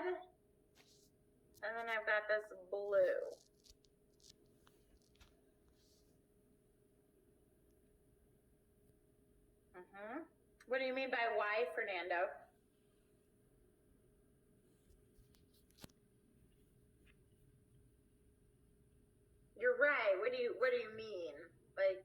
red, and then I've got this blue. What do you mean by why, Fernando? You're right. What do you mean? Like,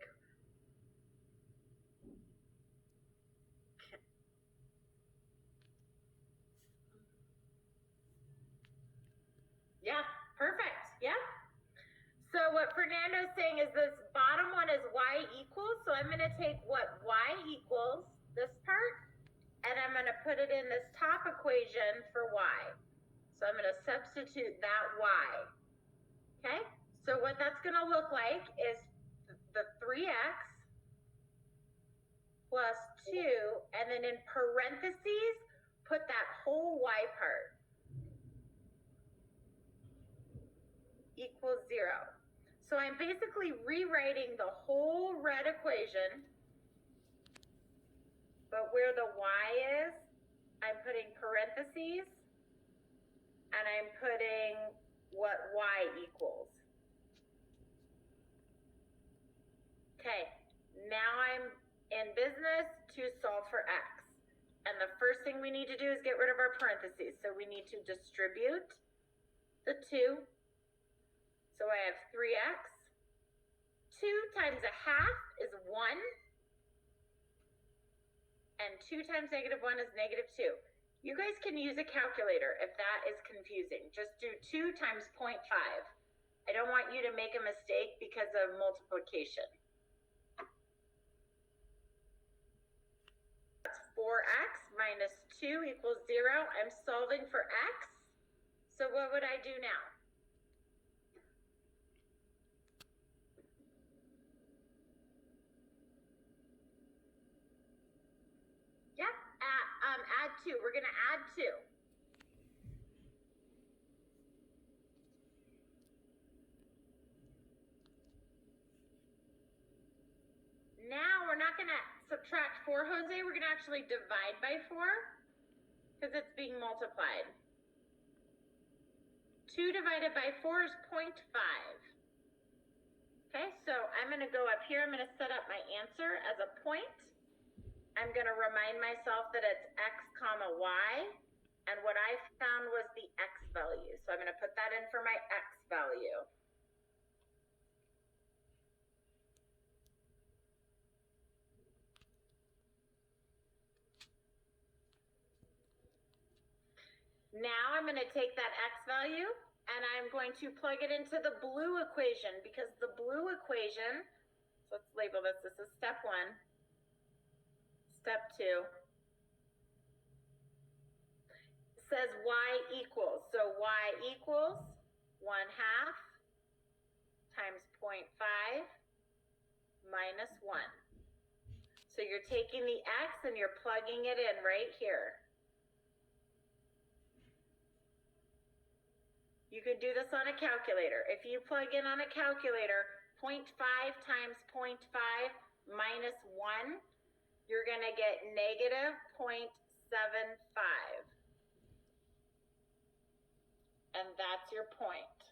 yeah, perfect. Yeah. So what Fernando's saying is this bottom one is y equals. So I'm going to take what y equals, this part, and I'm going to put it in this top equation for y. So I'm going to substitute that y. Okay? So what that's going to look like is the 3x plus 2, and then in parentheses, put that whole y part equals 0. So I'm basically rewriting the whole red equation, but where the y is, I'm putting parentheses, and I'm putting what y equals. Okay, now I'm in business to solve for x. And the first thing we need to do is get rid of our parentheses. So we need to distribute the 2. So I have 3x. 2 times a half is 1. And 2 times negative 1 is negative 2. You guys can use a calculator if that is confusing. Just do 2 times 0.5. I don't want you to make a mistake because of multiplication. That's 4x minus 2 equals 0. I'm solving for x. So what would I do now? Yep, add 2. We're going to add 2. Now we're not going to subtract 4, Jose. We're going to actually divide by 4 because it's being multiplied. 2 divided by 4 is 0.5. Okay, so I'm going to go up here. I'm going to set up my answer as a point. I'm going to remind myself that it's x comma y, and what I found was the x value. So I'm going to put that in for my x value. Now I'm going to take that x value and I'm going to plug it into the blue equation, because the blue equation, so let's label this, this is step 1. Step 2 says y equals. So y equals 1/2 times 0.5 minus 1. So you're taking the x and you're plugging it in right here. You can do this on a calculator. If you plug in on a calculator 0.5 times 0.5 minus 1, you're going to get negative 0.75. And that's your point.